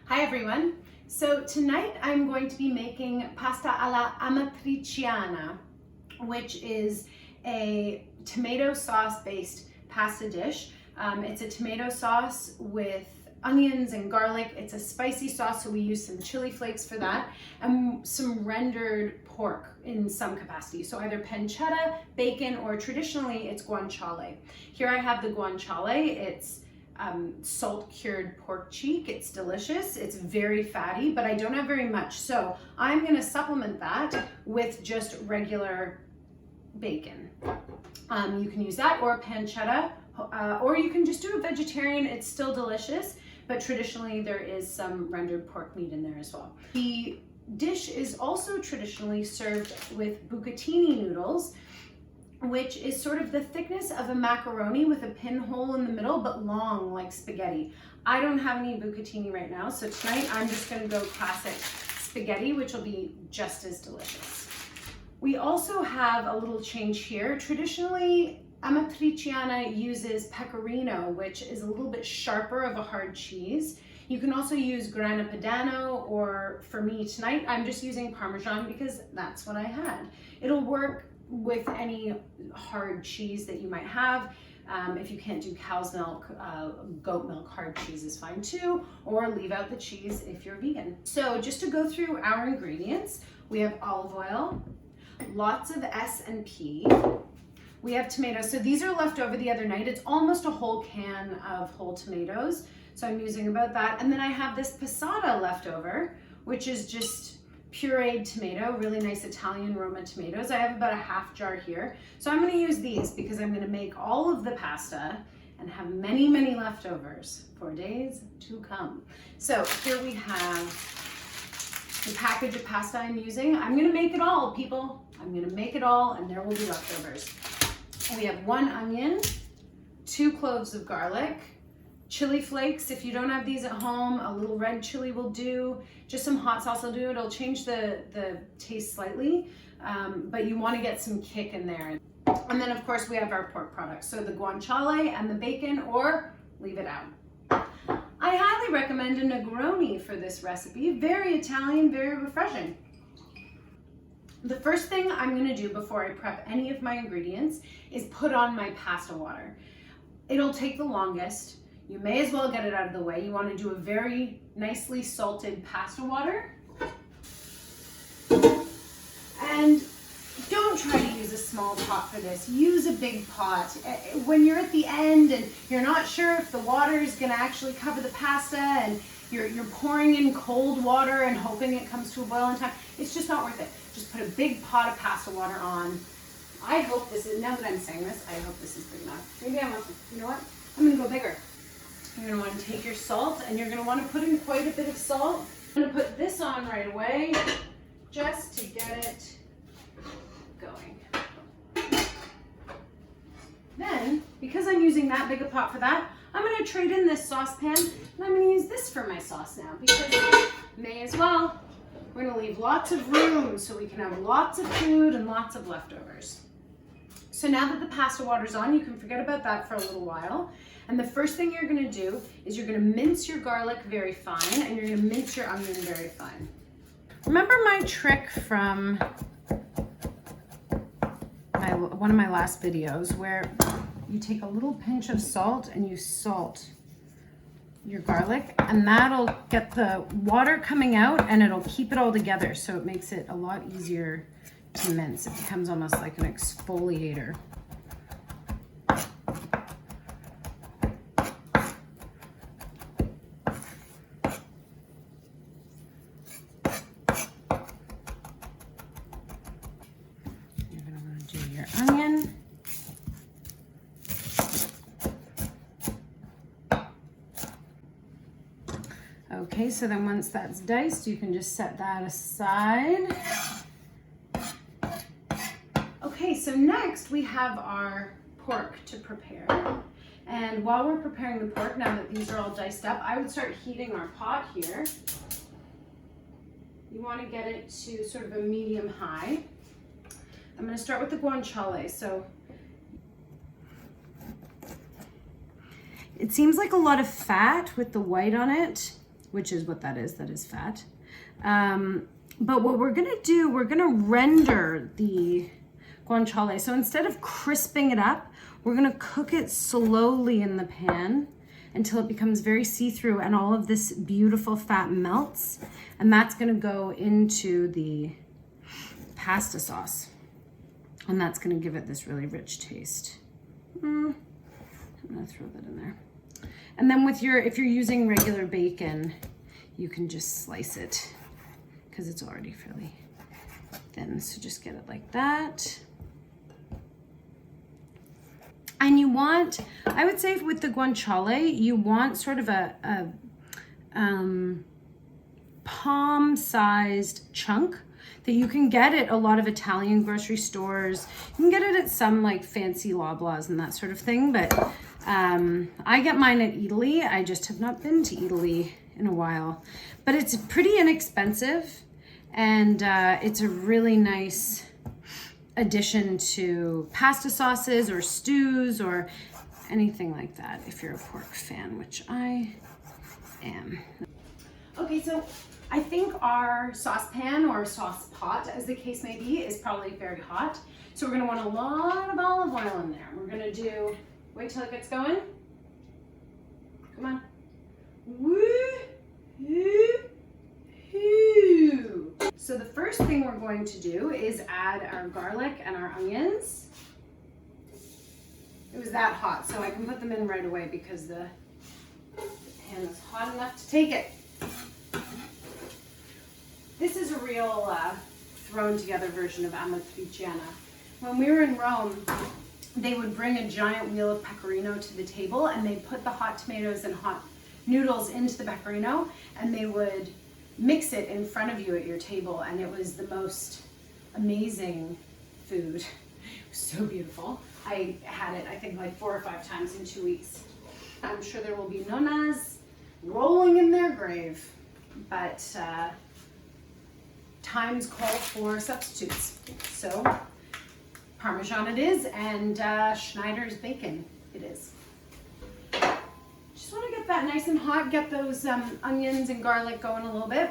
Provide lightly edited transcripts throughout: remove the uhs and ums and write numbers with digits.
Hi everyone. So tonight I'm going to be making pasta alla amatriciana, which is a tomato sauce based pasta dish. It's a tomato sauce with onions and garlic. It's a spicy sauce, so we use some chili flakes for that, and some rendered pork in some capacity. So either pancetta, bacon, or traditionally it's guanciale. Here I have the guanciale. It's salt cured pork cheek. It's delicious. It's very fatty, but I don't have very much. So I'm going to supplement that with just regular bacon. You can use that or pancetta, or you can just do a vegetarian. It's still delicious, but traditionally there is some rendered pork meat in there as well. The dish is also traditionally served with bucatini noodles, which is sort of the thickness of a macaroni with a pinhole in the middle, but long like spaghetti. I don't have any bucatini right now, so tonight I'm just gonna go classic spaghetti, which will be just as delicious. We also have a little change here. Traditionally, amatriciana uses Pecorino, which is a little bit sharper of a hard cheese. You can also use Gran Padano, or for me tonight, I'm just using Parmesan because that's what I had. It'll work with any hard cheese that you might have. If you can't do cow's milk, goat milk hard cheese is fine too, or leave out the cheese if you're vegan. So just to go through our ingredients, we have olive oil, lots of S&P, we have tomatoes. So these are left over the other night. It's almost a whole can of whole tomatoes, so I'm using about that. And then I have this passata left over, which is just pureed tomato, really nice Italian Roma tomatoes. I have about a half jar here. So I'm going to use these because I'm going to make all of the pasta and have many, many leftovers for days to come. So here we have the package of pasta I'm using. I'm going to make it all, people. I'm going to make it all, and there will be leftovers. We have 1 onion, 2 cloves of garlic, chili flakes. If you don't have these at home, a little red chili will do. Just some hot sauce will do. It'll change the taste slightly, but you want to get some kick in there. And then of course we have our pork products. So the guanciale and the bacon, or leave it out. I highly recommend a Negroni for this recipe. Very Italian, very refreshing. The first thing I'm going to do before I prep any of my ingredients is put on my pasta water. It'll take the longest. You may as well get it out of the way. You want to do a very nicely salted pasta water. And don't try to use a small pot for this. Use a big pot. When you're at the end and you're not sure if the water is going to actually cover the pasta, and you're pouring in cold water and hoping it comes to a boil in time, it's just not worth it. Just put a big pot of pasta water on. I hope this is, now that I'm saying this, I hope this is big enough. Maybe I want to, you know what? I'm going to go bigger. You're going to want to take your salt, and you're going to want to put in quite a bit of salt. I'm going to put this on right away just to get it going. Then, because I'm using that big a pot for that, I'm going to trade in this saucepan, and I'm going to use this for my sauce now, because may as well. We're going to leave lots of room so we can have lots of food and lots of leftovers. So now that the pasta water's on, you can forget about that for a little while. And the first thing you're going to do is you're going to mince your garlic very fine, and you're going to mince your onion very fine. Remember my trick from one of my last videos where you take a little pinch of salt and you salt your garlic, and that'll get the water coming out and it'll keep it all together, so it makes it a lot easier to mince. It becomes almost like an exfoliator. Onion. Okay, so then once that's diced, you can just set that aside. Okay, so next we have our pork to prepare. And while we're preparing the pork, now that these are all diced up, I would start heating our pot here. You want to get it to sort of a medium high. I'm going to start with the guanciale. So it seems like a lot of fat with the white on it. which is what that is fat. But what we're gonna do, we're gonna render the guanciale. So instead of crisping it up, we're gonna cook it slowly in the pan until it becomes very see-through and all of this beautiful fat melts. And that's gonna go into the pasta sauce. And that's gonna give it this really rich taste. I'm gonna throw that in there. And then with if you're using regular bacon, you can just slice it because it's already fairly thin. So just get it like that. And you want, I would say with the guanciale, you want sort of a palm-sized chunk that you can get at a lot of Italian grocery stores. You can get it at some like fancy Loblaws and that sort of thing, but I get mine at Italy. I just have not been to Italy in a while, but it's pretty inexpensive and it's a really nice addition to pasta sauces or stews or anything like that if you're a pork fan, which I am. Okay, so I think our saucepan or sauce pot, as the case may be, is probably very hot. So we're gonna want a lot of olive oil in there. We're gonna do, wait till it gets going. Come on. Woo! So the first thing we're going to do is add our garlic and our onions. It was that hot, so I can put them in right away because the pan is hot enough to take it. This is a real thrown together version of amatriciana. When we were in Rome, they would bring a giant wheel of pecorino to the table and they'd put the hot tomatoes and hot noodles into the pecorino and they would mix it in front of you at your table, and it was the most amazing food. It was so beautiful. I had it, I think, like 4 or 5 times in 2 weeks. I'm sure there will be nonnas rolling in their grave, but times call for substitutes. So Parmesan it is, and Schneider's bacon it is. Just want to get that nice and hot, get those onions and garlic going a little bit.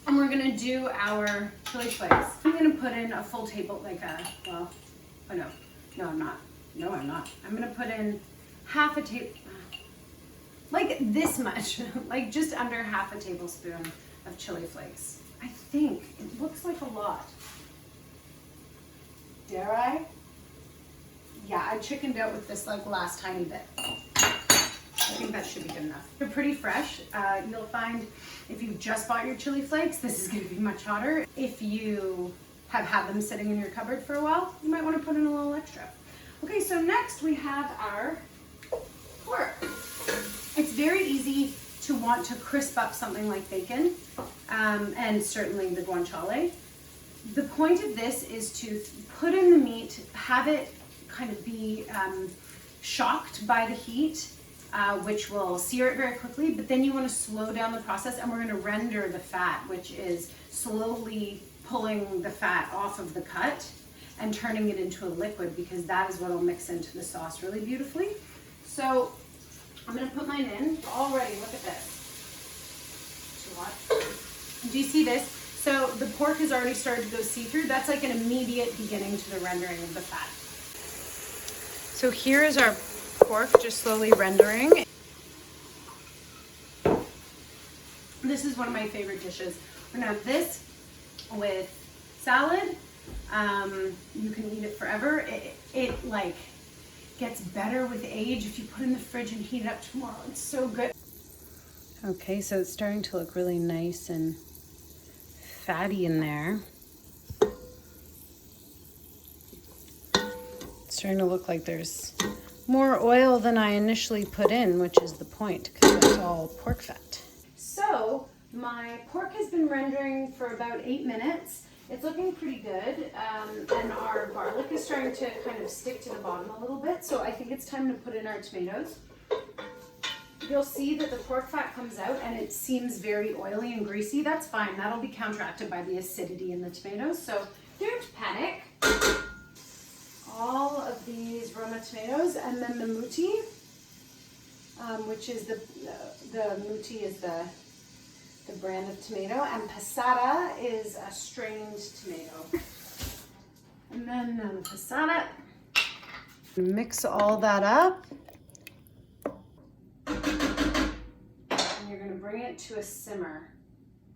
And we're gonna do our chili flakes. I'm gonna put in a full table, like no, I'm not. No, I'm not. I'm gonna put in half a like this much, like just under half a tablespoon of chili flakes. I think it looks like a lot. Dare I? Yeah, I chickened out with this like last tiny bit. I think that should be good enough. They're pretty fresh. You'll find if you've just bought your chili flakes, this is going to be much hotter. If you have had them sitting in your cupboard for a while, you might want to put in a little extra. Okay, so next we have our pork. It's very easy to want to crisp up something like bacon, and certainly the guanciale. The point of this is to put in the meat, have it kind of be shocked by the heat, which will sear it very quickly, but then you want to slow down the process, and we're going to render the fat, which is slowly pulling the fat off of the cut and turning it into a liquid, because that is what will mix into the sauce really beautifully. So I'm going to put mine in already. Look at this. Too hot. Do you see this? So the pork has already started to go see-through. That's like an immediate beginning to the rendering of the fat. So here is our pork just slowly rendering. This is one of my favorite dishes. We're gonna have this with salad. You can eat it forever. It like gets better with age if you put it in the fridge and heat it up tomorrow. It's so good. Okay, so it's starting to look really nice and fatty in there. It's starting to look like there's more oil than I initially put in, which is the point, because that's all pork fat. So my pork has been rendering for about 8 minutes. It's looking pretty good, and our garlic is starting to kind of stick to the bottom a little bit, so I think it's time to put in our tomatoes. You'll see that the pork fat comes out and it seems very oily and greasy. That's fine. That'll be counteracted by the acidity in the tomatoes, so don't panic. All of these Roma tomatoes, and then the muti, which is the muti is the the brand of tomato, and passata is a strained tomato. And then the passata. Mix all that up. And you're going to bring it to a simmer.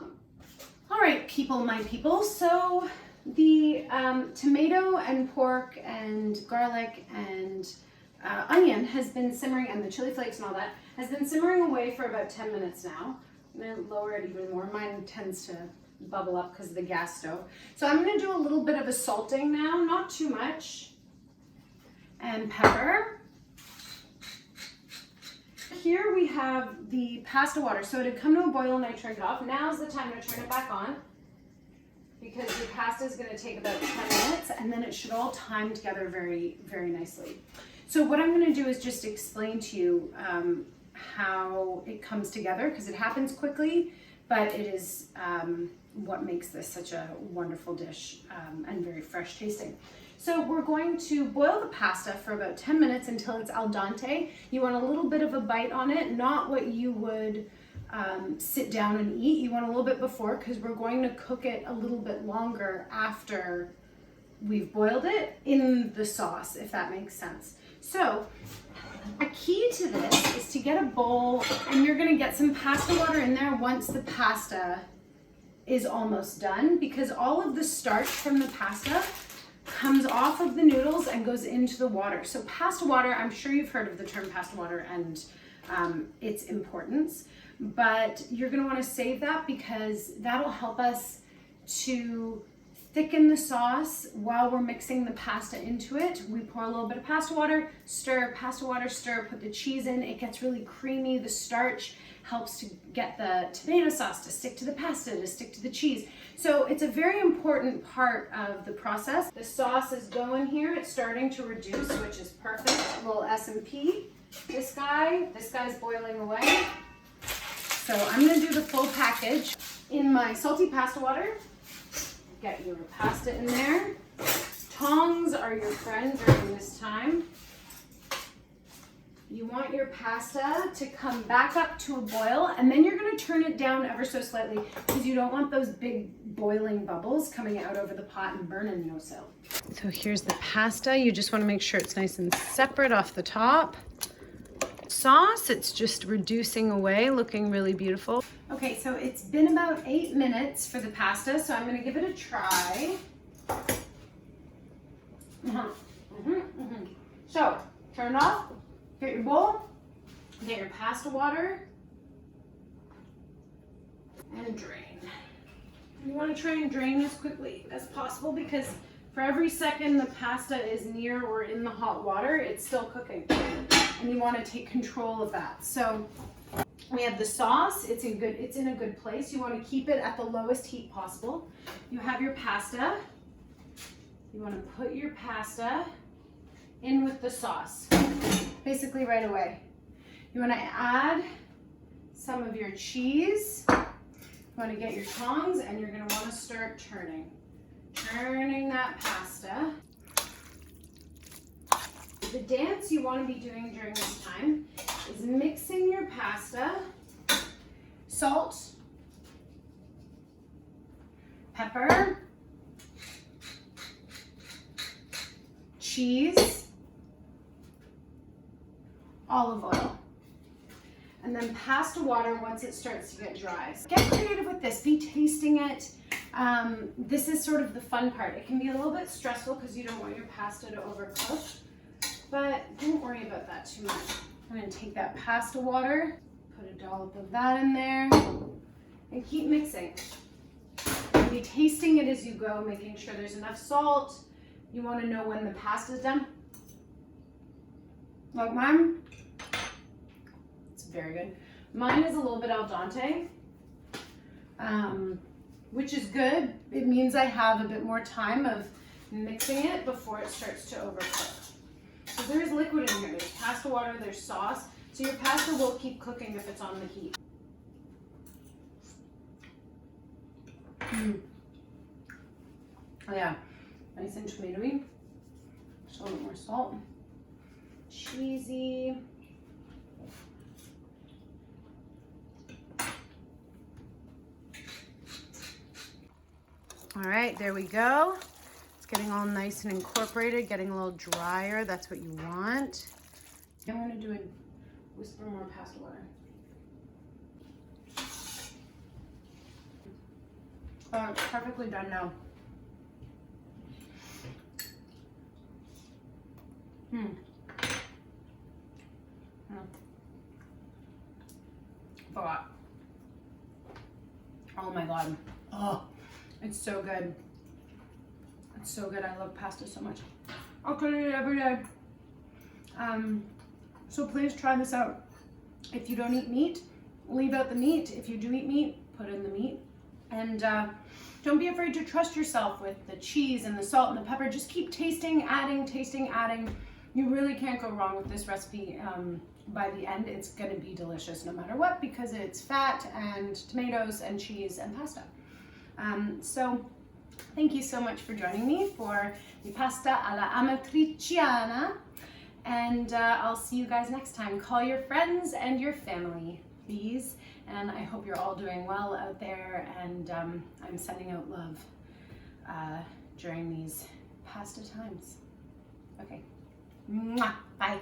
All right, my people. So the tomato and pork and garlic and onion has been simmering, and the chili flakes and all that has been simmering away for about 10 minutes now. I'm going to lower it even more. Mine tends to bubble up because of the gas stove. So I'm going to do a little bit of a salting now, not too much. And pepper. Here we have the pasta water. So it had come to a boil and I turned it off. Now's the time to turn it back on, because your pasta is going to take about 10 minutes, and then it should all time together very, very nicely. So what I'm going to do is just explain to you how it comes together, because it happens quickly, but it is what makes this such a wonderful dish and very fresh tasting. So we're going to boil the pasta for about 10 minutes until it's al dente. You want a little bit of a bite on it, not what you would sit down and eat. You want a little bit before, because we're going to cook it a little bit longer after we've boiled it in the sauce, if that makes sense. So a key to this is to get a bowl, and you're going to get some pasta water in there once the pasta is almost done, because all of the starch from the pasta comes off of the noodles and goes into the water. So pasta water, I'm sure you've heard of the term pasta water and its importance, but you're going to want to save that, because that'll help us to thicken the sauce while we're mixing the pasta into it. We pour a little bit of pasta water, stir, put the cheese in. It gets really creamy. The starch helps to get the tomato sauce to stick to the pasta, to stick to the cheese. So it's a very important part of the process. The sauce is going here. It's starting to reduce, which is perfect. A little S&P. This guy's boiling away. So I'm gonna do the full package. In my salty pasta water, get your pasta in there. Tongs are your friend during this time. You want your pasta to come back up to a boil, and then you're going to turn it down ever so slightly, because you don't want those big boiling bubbles coming out over the pot and burning no so. So here's the pasta. You just want to make sure it's nice and separate off the top. Sauce, it's just reducing away, looking really beautiful. Okay, so it's been about 8 minutes for the pasta, so I'm going to give it a try. So turn it off. Get your bowl, get your pasta water, and drain. You want to try and drain as quickly as possible, because for every second the pasta is near or in the hot water, it's still cooking. And you want to take control of that. So we have the sauce, it's in a good place. You want to keep it at the lowest heat possible. You have your pasta. You want to put your pasta in with the sauce, basically right away. You want to add some of your cheese. You want to get your tongs, and you're going to want to start turning that pasta. The dance you want to be doing during this time is mixing your pasta, salt, pepper, cheese, olive oil, and then pasta water once it starts to get dry. So get creative with this, be tasting it. This is sort of the fun part. It can be a little bit stressful because you don't want your pasta to overcook, but don't worry about that too much. I'm going to take that pasta water, put a dollop of that in there, and keep mixing. And be tasting it as you go, making sure there's enough salt. You want to know when the pasta's done. Like mine, it's very good. Mine is a little bit al dente, which is good. It means I have a bit more time of mixing it before it starts to overcook. So there is liquid in here. There's pasta water, there's sauce. So your pasta will keep cooking if it's on the heat. Oh yeah, nice and tomatoey. Just a little more salt. All right, there we go. It's getting all nice and incorporated, getting a little drier. That's what you want. I'm gonna do a whisper more pasta water. Oh, it's perfectly done now. Thought. Oh my God. Oh, it's so good. It's so good. I love pasta so much. I'll cook it every day. So please try this out. If you don't eat meat, leave out the meat. If you do eat meat, put in the meat. And don't be afraid to trust yourself with the cheese and the salt and the pepper. Just keep tasting, adding, tasting, adding. You really can't go wrong with this recipe. By the end, it's gonna be delicious no matter what, because it's fat and tomatoes and cheese and pasta. So thank you so much for joining me for the pasta alla amatriciana, and I'll see you guys next time. Call your friends and your family, please, and I hope you're all doing well out there, and I'm sending out love during these pasta times. Okay, mwah, bye.